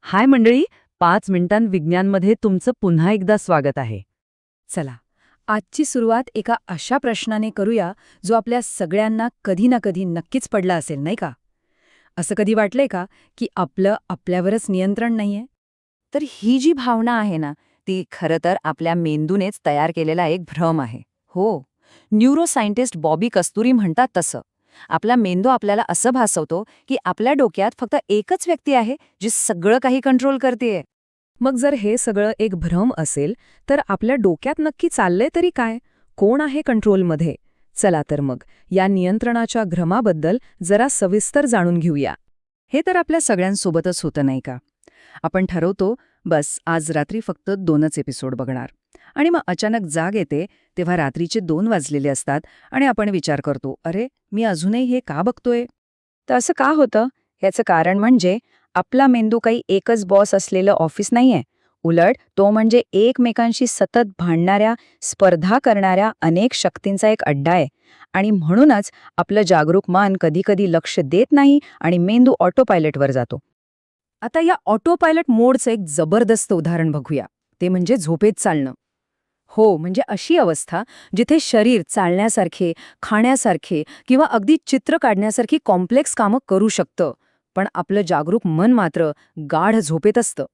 हाय मंडळी, 5 मिनिटांत विज्ञानमध्ये तुमचं पुन्हा एकदा स्वागत आहे. चला, आजची सुरुवात एका अशा प्रश्नाने करूया जो आपल्या सगळ्यांना कधी ना कधी नक्कीच पडला असेल, नाही का? असं कधी वाटलंय का की आपलं आपल्यावरच नियंत्रण नाहीये? तर ही जी भावना आहे ना, ती खरं तर आपल्या मेंदूनेच तयार केलेला एक भ्रम आहे. हो, न्यूरोसायंटिस्ट बॉबी कस्तुरी म्हणतात तसं. आपला मेंदू आपल्याला असं भासवतो की आपल्या डोक्यात फक्त एकच व्यक्ती आहे जी सगळं काही कंट्रोल करतेय. मग जर हे सगळं एक भ्रम असेल तर आपल्या डोक्यात नक्की चाललंय तरी काय? कोण आहे कंट्रोलमध्ये? चला तर मग या नियंत्रणाच्या भ्रमाबद्दल जरा सविस्तर जाणून घेऊया. हे तर आपल्या सगळ्यांसोबतच होतं नाही का? आपण ठरवतो, बस आज रात्री फक्त 2च एपिसोड बघणार. आणि मग अचानक जाग येते तेव्हा रात्रीचे 2 वाजलेले असतात आणि आपण विचार करतो, अरे मी अजूनही हे का बघतोय? तर असं का होतं? ह्याचं कारण म्हणजे आपला मेंदू काही एकच बॉस असलेलं ऑफिस नाहीये. उलट तो म्हणजे एकमेकांशी सतत भांडणाऱ्या, स्पर्धा करणाऱ्या अनेक शक्तींचा एक अड्डा आहे. आणि म्हणूनच आपलं जागरूक मन कधीकधी लक्ष देत नाही आणि मेंदू ऑटो पायलटवर जातो. आता या ऑटो पायलट मोडचं एक जबरदस्त उदाहरण बघूया. ते म्हणजे झोपेत चालणं. हो, म्हणजे अशी अवस्था जिथे शरीर चालण्यासारखे, खाण्यासारखे किंवा अगदी चित्र काढण्यासारखी कॉम्प्लेक्स कामं करू शकतं, पण आपलं जागरूक मन मात्र गाढ झोपेत असतं.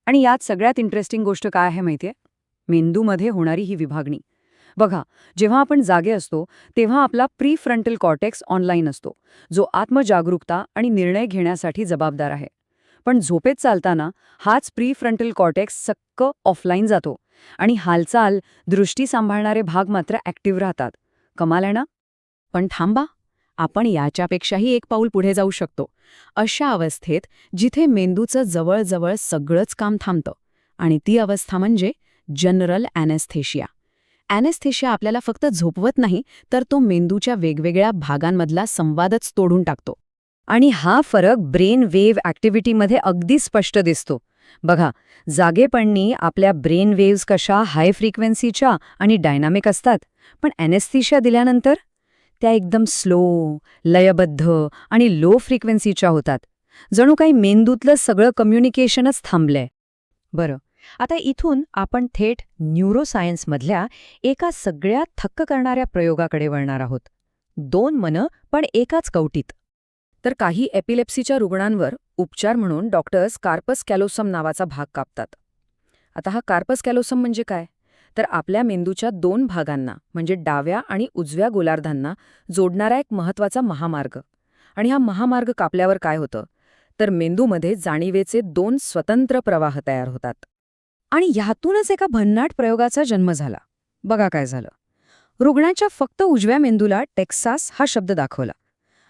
आणि यात सगळ्यात इंटरेस्टिंग गोष्ट काय आहे माहितीये? मेंदूमध्ये होणारी ही विभागणी. बघा, जेव्हा आपण जागे असतो तेव्हा आपला प्रीफ्रंटल कॉर्टेक्स ऑनलाईन असतो, जो आत्मजागरूकता आणि निर्णय घेण्यासाठी जबाबदार आहे. पण झोपेत चालताना हाच प्रीफ्रंटल कॉर्टेक्स सक्क ऑफलाईन जातो आणि हालचाल, दृष्टी सांभाळणारे भाग मात्र ॲक्टिव्ह राहतात. कमाल आहे ना? पण थांबा, आपण याच्यापेक्षाही एक पाऊल पुढे जाऊ शकतो. अशा अवस्थेत जिथे मेंदूचं जवळजवळ सगळंच काम थांबतं, आणि ती अवस्था म्हणजे जनरल ॲनेस्थेशिया. ॲनेस्थेशिया आपल्याला फक्त झोपवत नाही, तर तो मेंदूच्या वेगवेगळ्या भागांमधला संवादच तोडून टाकतो. आणि हा फरक ब्रेन वेव्ह ॲक्टिव्हिटीमध्ये अगदी स्पष्ट दिसतो. बघा, जागेपणी आपल्या ब्रेन वेव्हज कशा हाय फ्रिक्वेन्सीच्या आणि डायनामिक असतात, पण ॲनेस्थेशिया दिल्यानंतर त्या एकदम स्लो, लयबद्ध आणि लो फ्रिक्वेन्सीच्या होतात. जणू काही मेंदूतलं सगळं कम्युनिकेशनच थांबलंय. बरं, आता इथून आपण थेट न्यूरोसायन्समधल्या एका सगळ्यात थक्क करणाऱ्या प्रयोगाकडे वळणार आहोत. 2 मनं पण एकाच कवटीत. तर काही एपिलेप्सीच्या रुग्णांवर उपचार म्हणून डॉक्टर्स कार्पस कॅलोसम नावाचा भाग कापतात. आता हा कार्पस कॅलोसम म्हणजे काय? तर आपल्या मेंदूच्या 2 भागांना म्हणजे डाव्या आणि उजव्या गोलार्धांना जोडणारा एक महत्वाचा महामार्ग. आणि हा महामार्ग कापल्यावर काय होतं? तर मेंदूमध्ये जाणीवेचे 2 स्वतंत्र प्रवाह तयार होतात. आणि ह्यातूनच एका भन्नाट प्रयोगाचा जन्म झाला. बघा काय झालं. रुग्णाच्या फक्त उजव्या मेंदूला टेक्सास हा शब्द दाखवला.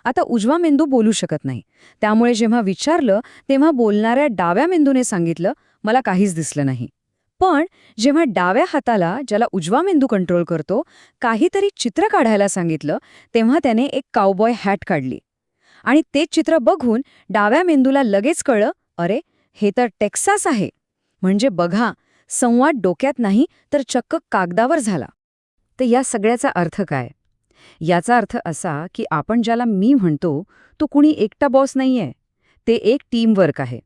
आता उजवा मेंदू बोलू शकत नाही, त्यामुळे जेव्हा विचारलं तेव्हा बोलणाऱ्या डाव्या मेंदूने सांगितलं, मला काहीच दिसलं नाही. पण जेव्हा डाव्या हाताला, ज्याला उजवा मेंदू कंट्रोल करतो, काहीतरी चित्र काढायला सांगितलं, तेव्हा त्याने एक काउबॉय हॅट काढली. आणि ते चित्र बघून डाव्या मेंदूला लगेच कळलं, अरे हे तर टेक्सास आहे. म्हणजे बघा, संवाद डोक्यात नाही तर चक्क कागदावर झाला. तर या सगळ्याचा अर्थ काय? याचा अर्थ असा की आपण ज्याला मी म्हणतो तो कुणी एकटा बॉस नाहीये. ते एक टीमवर्क आहे.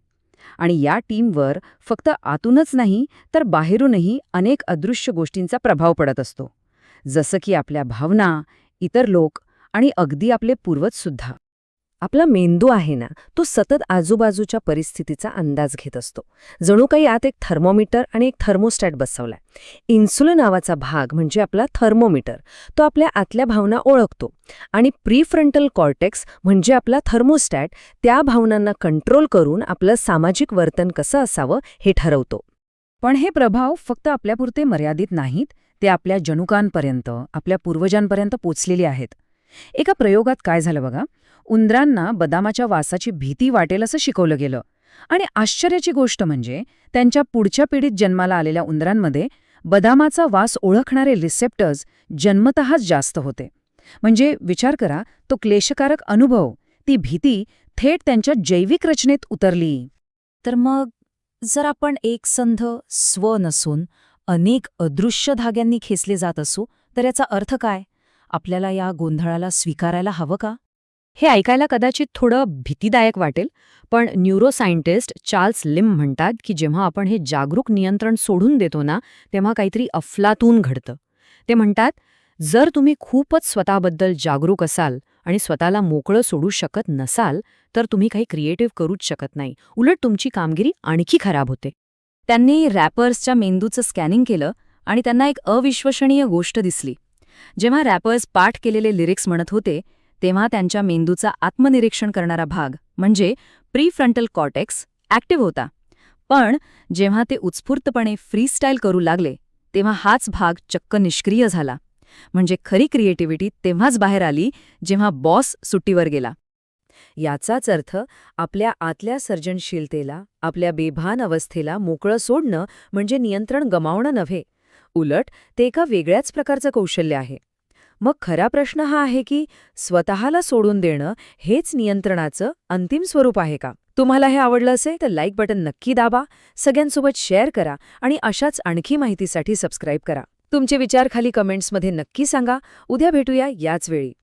आणि या टीमवर फक्त आतूनच नाही तर बाहेरूनही अनेक अदृश्य गोष्टींचा प्रभाव पडत असतो. जसं की आपल्या भावना, इतर लोक आणि अगदी आपले पूर्वजसुद्धा. आपला मेंदू आहे ना, तो सतत आजूबाजूच्या परिस्थितीचा अंदाज घेत असतो. जणू काही आत एक थर्मोमीटर आणि एक थर्मोस्टॅट बसवलाय. इन्सुलिन नावाचा भाग म्हणजे आपला थर्मोमीटर, तो आपल्या आतल्या भावना ओळखतो. आणि प्रीफ्रंटल कॉर्टेक्स म्हणजे आपला थर्मोस्टॅट त्या भावनांना कंट्रोल करून आपलं सामाजिक वर्तन कसं असावं हे ठरवतो. पण हे प्रभाव फक्त आपल्यापुरते मर्यादित नाहीत, ते आपल्या जनुकांपर्यंत, आपल्या पूर्वजांपर्यंत पोचलेले आहेत. एका प्रयोगात काय झालं बघा, उंदरांना बदामाच्या वासाची भीती वाटेल असं शिकवलं गेलं. आणि आश्चर्याची गोष्ट म्हणजे त्यांच्या पुढच्या पिढीत जन्माला आलेल्या उंदरांमध्ये बदामाचा वास ओळखणारे रिसेप्टर्स जन्मतःच जास्त होते. म्हणजे विचार करा, तो क्लेशकारक अनुभव, ती भीती थेट त्यांच्या जैविक रचनेत उतरली. तर मग जर आपण एकसंध स्व नसून अनेक अदृश्य धाग्यांनी खेचले जात असू, तर याचा अर्थ काय? आपल्याला या गोंधळाला स्वीकारायला हवं का? हे ऐकायला कदाचित थोडं भीतीदायक वाटेल, पण न्यूरोसायंटिस्ट चार्ल्स लिम म्हणतात की जेव्हा आपण हे जागरूक नियंत्रण सोडून देतो ना, तेव्हा काहीतरी अफलातून घडतं. ते म्हणतात, जर तुम्ही खूपच स्वतःबद्दल जागरूक असाल आणि स्वतःला मोकळं सोडू शकत नसाल, तर तुम्ही काही क्रिएटिव्ह करूच शकत नाही. उलट तुमची कामगिरी आणखी खराब होते. त्यांनी रॅपर्सच्या मेंदूचं स्कॅनिंग केलं आणि त्यांना एक अविश्वसनीय गोष्ट दिसली. जेव्हा रॅपर्स पाठ केलेले लिरिक्स म्हणत होते, तेव्हा त्यांच्या मेंदूचा आत्मनिरीक्षण करणारा भाग म्हणजे प्रीफ्रंटल कॉर्टेक्स ॲक्टिव्ह होता. पण जेव्हा ते उत्स्फूर्तपणे फ्रीस्टाईल करू लागले, तेव्हा हाच भाग चक्क निष्क्रिय झाला. म्हणजे खरी क्रिएटिव्हिटी तेव्हाच बाहेर आली जेव्हा बॉस सुट्टीवर गेला. याचाच अर्थ आपल्या आतल्या सर्जनशीलतेला, आपल्या बेभान अवस्थेला मोकळं सोडणं म्हणजे नियंत्रण गमावणं नव्हे. उलट ते एका वेगळ्याच प्रकारचं कौशल्य आहे. मग खरा प्रश्न हा आहे की स्वतःला सोडून देणं हेच नियंत्रणाचं अंतिम स्वरूप आहे का? तुम्हाला हे आवडलं असेल तर लाईक बटन नक्की दाबा, सगळ्यांसोबत शेअर करा आणि अशाच आणखी माहितीसाठी सबस्क्राईब करा. तुमचे विचार खाली कमेंट्समध्ये नक्की सांगा. उद्या भेटूया याच वेळी.